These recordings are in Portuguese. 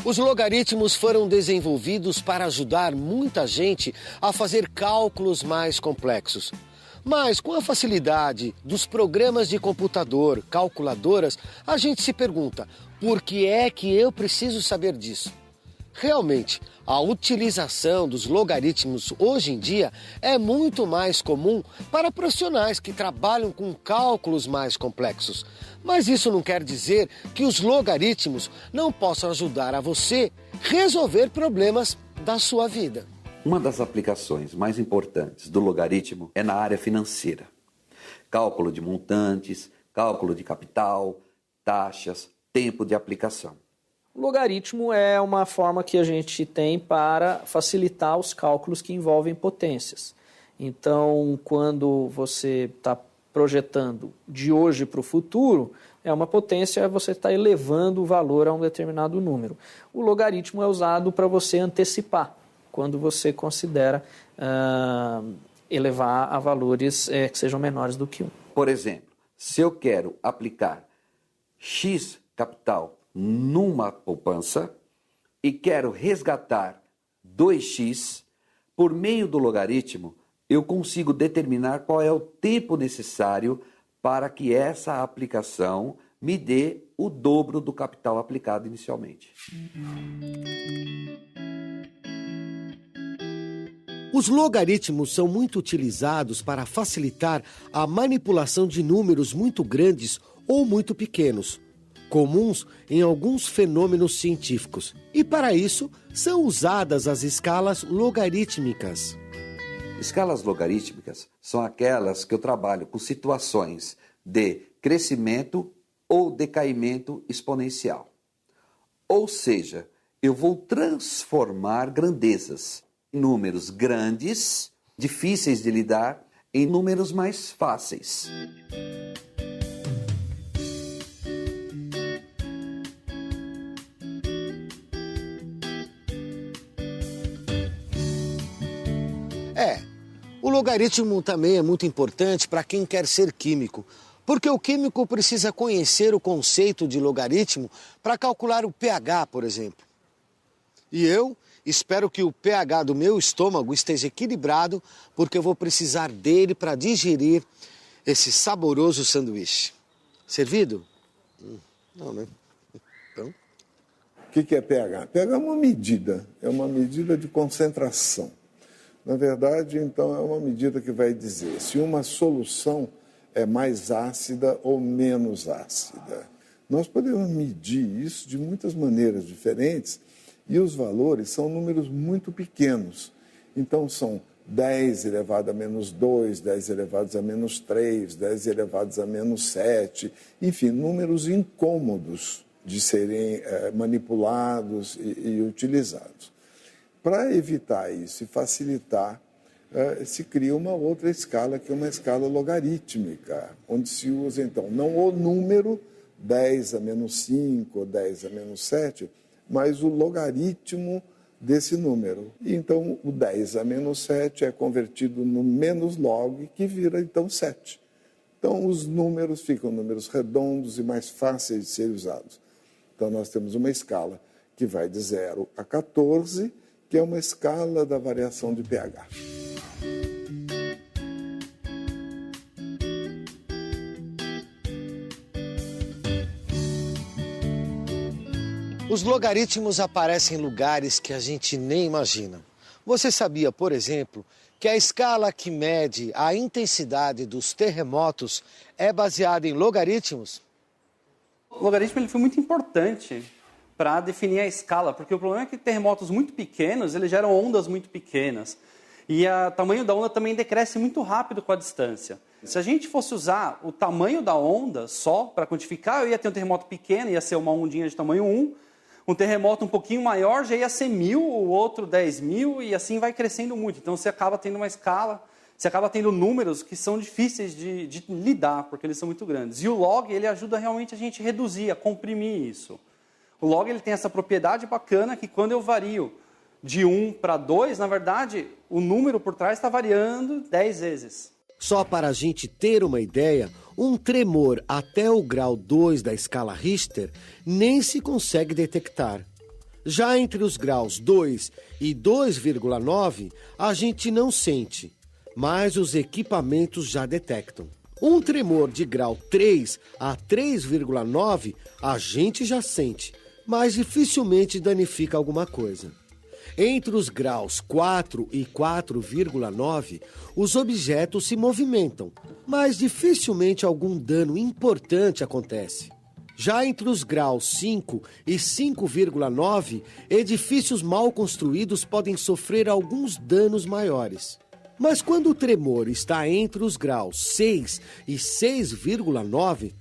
Os logaritmos foram desenvolvidos para ajudar muita gente a fazer cálculos mais complexos. Mas com a facilidade dos programas de computador, calculadoras, a gente se pergunta, por que é que eu preciso saber disso? Realmente, a utilização dos logaritmos hoje em dia é muito mais comum para profissionais que trabalham com cálculos mais complexos. Mas isso não quer dizer que os logaritmos não possam ajudar a você resolver problemas da sua vida. Uma das aplicações mais importantes do logaritmo é na área financeira. Cálculo de montantes, cálculo de capital, taxas, tempo de aplicação. O logaritmo é uma forma que a gente tem para facilitar os cálculos que envolvem potências. Então, quando você está projetando de hoje para o futuro, uma potência, você está elevando o valor a um determinado número. O logaritmo é usado para você antecipar, quando você considera elevar a valores que sejam menores do que 1. Por exemplo, se eu quero aplicar X capital numa poupança e quero resgatar 2x, por meio do logaritmo, eu consigo determinar qual é o tempo necessário para que essa aplicação me dê o dobro do capital aplicado inicialmente. Os logaritmos são muito utilizados para facilitar a manipulação de números muito grandes ou muito pequenos, comuns em alguns fenômenos científicos. E para isso, são usadas as escalas logarítmicas. Escalas logarítmicas são aquelas que eu trabalho com situações de crescimento ou decaimento exponencial. Ou seja, eu vou transformar grandezas em números grandes, difíceis de lidar, em números mais fáceis. O logaritmo também é muito importante para quem quer ser químico, porque o químico precisa conhecer o conceito de logaritmo para calcular o pH, por exemplo. E eu espero que o pH do meu estômago esteja equilibrado, porque eu vou precisar dele para digerir esse saboroso sanduíche. Servido? Não, né? Então... O que é pH? pH é uma medida de concentração. Na verdade, então, é uma medida que vai dizer se uma solução é mais ácida ou menos ácida. Nós podemos medir isso de muitas maneiras diferentes e os valores são números muito pequenos. Então, são 10 elevado a menos 2, 10 elevados a menos 3, 10 elevados a menos 7, enfim, números incômodos de serem manipulados e utilizados. Para evitar isso e facilitar, se cria uma outra escala, que é uma escala logarítmica, onde se usa, então, não o número 10 a menos 5 ou 10 a menos 7, mas o logaritmo desse número. E, então, o 10 a menos 7 é convertido no menos log, que vira, então, 7. Então, os números ficam números redondos e mais fáceis de serem usados. Então, nós temos uma escala que vai de 0 a 14, que é uma escala da variação de pH. Os logaritmos aparecem em lugares que a gente nem imagina. Você sabia, por exemplo, que a escala que mede a intensidade dos terremotos é baseada em logaritmos? O logaritmo ele foi muito importante para definir a escala, porque o problema é que terremotos muito pequenos, eles geram ondas muito pequenas. E o tamanho da onda também decresce muito rápido com a distância. Se a gente fosse usar o tamanho da onda só para quantificar, eu ia ter um terremoto pequeno, ia ser uma ondinha de tamanho 1, um terremoto um pouquinho maior já ia ser 1.000, o outro 10.000, e assim vai crescendo muito. Então você acaba tendo uma escala, você acaba tendo números que são difíceis de lidar, porque eles são muito grandes. E o log, ele ajuda realmente a gente a reduzir, a comprimir isso. O log ele tem essa propriedade bacana que quando eu vario de 1 para 2, na verdade, o número por trás está variando 10 vezes. Só para a gente ter uma ideia, um tremor até o grau 2 da escala Richter nem se consegue detectar. Já entre os graus 2 e 2,9, a gente não sente, mas os equipamentos já detectam. Um tremor de grau 3 a 3,9 a gente já sente, mas dificilmente danifica alguma coisa. Entre os graus 4 e 4,9, os objetos se movimentam, mas dificilmente algum dano importante acontece. Já entre os graus 5 e 5,9, edifícios mal construídos podem sofrer alguns danos maiores. Mas quando o tremor está entre os graus 6 e 6,9,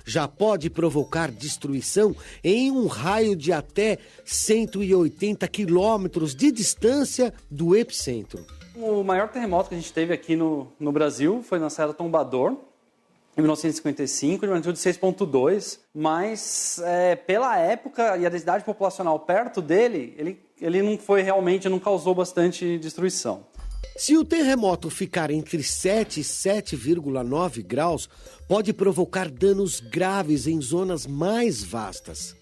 já pode provocar destruição em um raio de até 180 quilômetros de distância do epicentro. O maior terremoto que a gente teve aqui no Brasil foi na Serra do Tombador, em 1955, de magnitude 6,2, mas pela época e a densidade populacional perto dele, ele não causou bastante destruição. Se o terremoto ficar entre 7 e 7,9 graus, pode provocar danos graves em zonas mais vastas.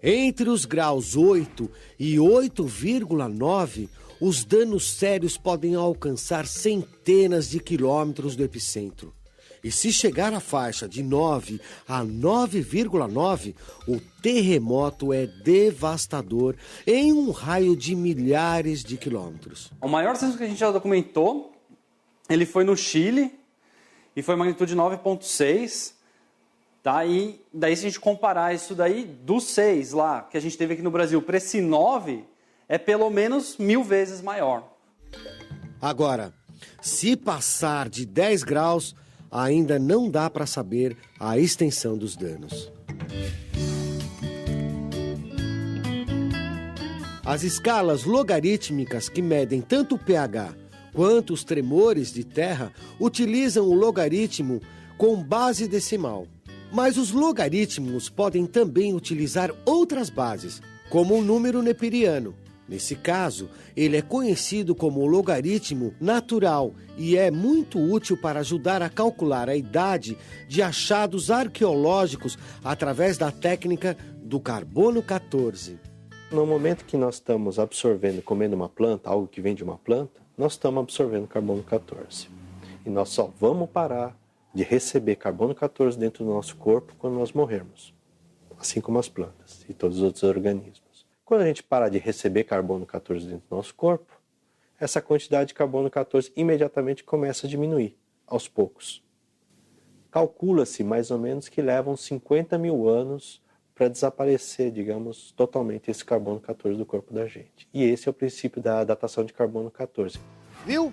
Entre os graus 8 e 8,9, os danos sérios podem alcançar centenas de quilômetros do epicentro. E se chegar à faixa de 9 a 9,9, o terremoto é devastador em um raio de milhares de quilômetros. O maior sismo que a gente já documentou, ele foi no Chile e foi magnitude 9,6. Tá? E daí, se a gente comparar isso daí do 6 lá, que a gente teve aqui no Brasil, para esse 9, é pelo menos 1000 vezes maior. Agora, se passar de 10 graus, ainda não dá para saber a extensão dos danos. As escalas logarítmicas que medem tanto o pH quanto os tremores de terra utilizam o logaritmo com base decimal. Mas os logaritmos podem também utilizar outras bases, como o número neperiano. Nesse caso, ele é conhecido como logaritmo natural e é muito útil para ajudar a calcular a idade de achados arqueológicos através da técnica do carbono 14. No momento que nós estamos absorvendo, comendo uma planta, algo que vem de uma planta, nós estamos absorvendo carbono 14. E nós só vamos parar de receber carbono 14 dentro do nosso corpo quando nós morrermos, assim como as plantas e todos os outros organismos. Quando a gente parar de receber carbono 14 dentro do nosso corpo, essa quantidade de carbono 14 imediatamente começa a diminuir, aos poucos. Calcula-se mais ou menos que levam 50 mil anos para desaparecer, digamos, totalmente esse carbono 14 do corpo da gente. E esse é o princípio da datação de carbono 14. Viu?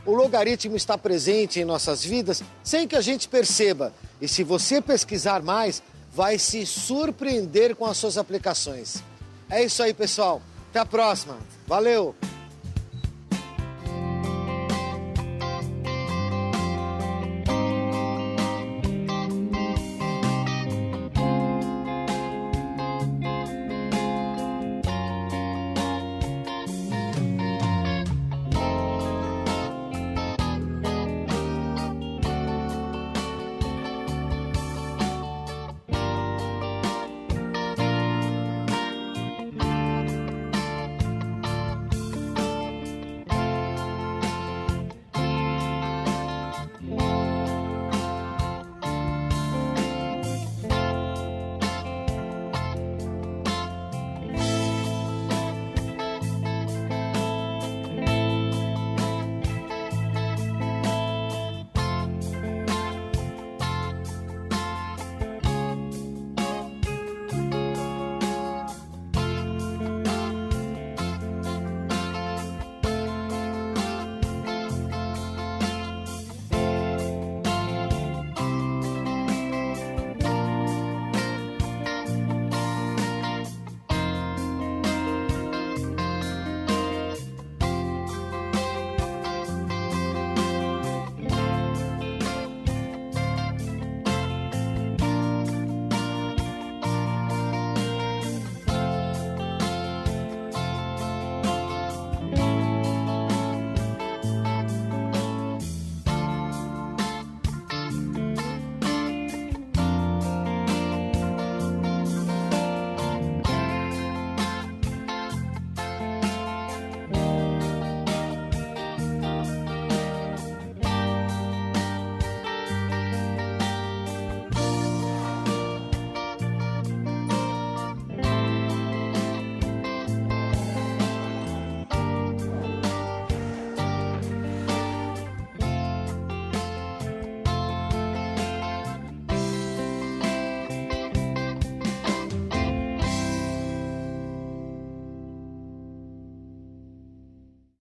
O logaritmo está presente em nossas vidas sem que a gente perceba. E se você pesquisar mais, vai se surpreender com as suas aplicações. É isso aí, pessoal. Até a próxima. Valeu!